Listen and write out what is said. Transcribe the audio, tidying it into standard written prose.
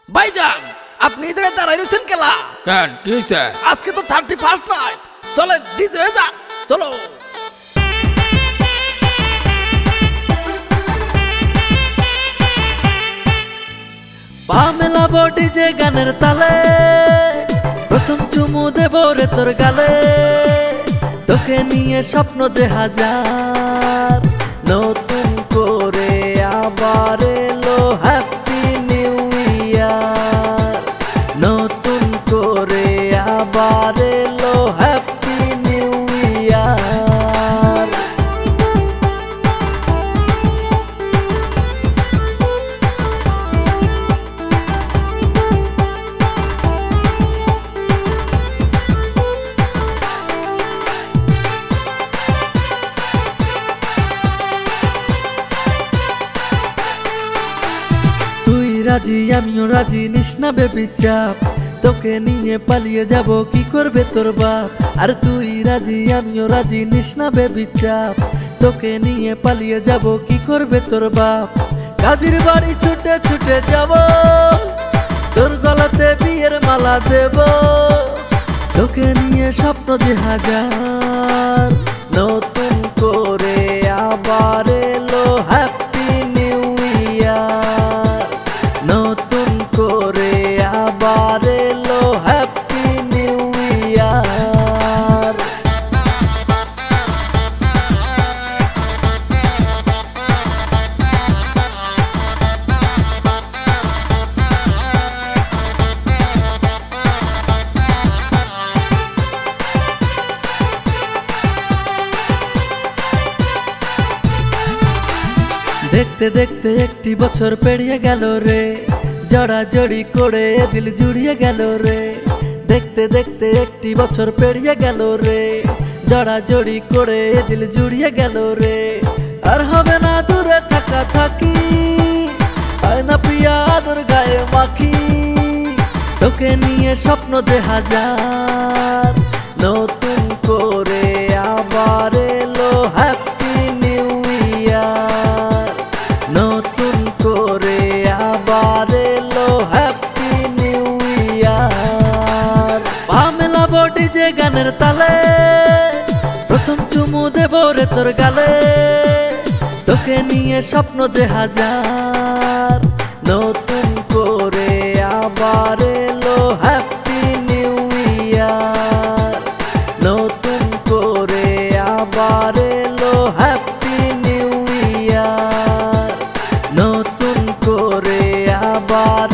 ভাইজান আপনি এই জায়গায় দাঁড়াই রয়েছেন কেলা? কেন কি হয়েছে? আজকে তো 31st নাইট, চলেন ডিজে হয়ে যান, চলো। পা মেলাবো ডিজে গানের তালে, প্রথম চুমু দেব রে তোর গালে, তোকে নিয়ে স্বপ্ন যে হাজার, নতুন করে আবার এলো হ্যাপি নিউ ইয়ার, নতুন করে আবার এলো হ্যাপি নিউ ইয়ার। রাজি আমিও রাজি, নিস না বেবি চাপ, তোকে নিয়ে পালিয়ে যাব কি করবে তোর বাপ। আর তুই রাজি আমিও রাজি, নিস না বেবি চাপ, তোকে নিয়ে পালিয়ে যাব কি করবে তোর বাপ। কাজীর বাড়ি ছুটে ছুটে যাব, তোর গলাতে বিয়ের মালা দেব, তোকে নিয়ে স্বপ্ন যে হাজার, নতুন করে আবার এলো হ্যাপি নিউ ইয়ার, নতুন করে আবার এলো হ্যাপি নিউ ইয়ার। দেখতে দেখতে একটি বছর পেরিয়ে গেল রে, জড়াজড়ি করে দিল জুড়িয়ে গেল রে। দেখতে দেখতে একটি বছর পেরিয়ে গেল রে, জড়াজড়ি করে দিল জুড়িয়ে গেল রে। আর হবে না দূরে থাকা থাকি, হয় না প্রিয়া আদর গায়ে মাখি, তোকে নিয়ে স্বপ্ন যে হাজার, নতুন করে আবার এলো হ্যাপি নিউ ইয়ার, নতুন করে আবার এলো হ্যাপি নিউ ইয়ার। পা মেলাবো ডিজে গানের তালে, প্রথম চুমু দেব রে তোর গালে, তোকে নিয়ে স্বপ্ন যে হাজার, নতুন করে আবার এলো হ্যাপি নিউ ইয়ার, নতুন করে আবার এলো হ্যাপি নিউ ইয়ার, নতুন করে আবার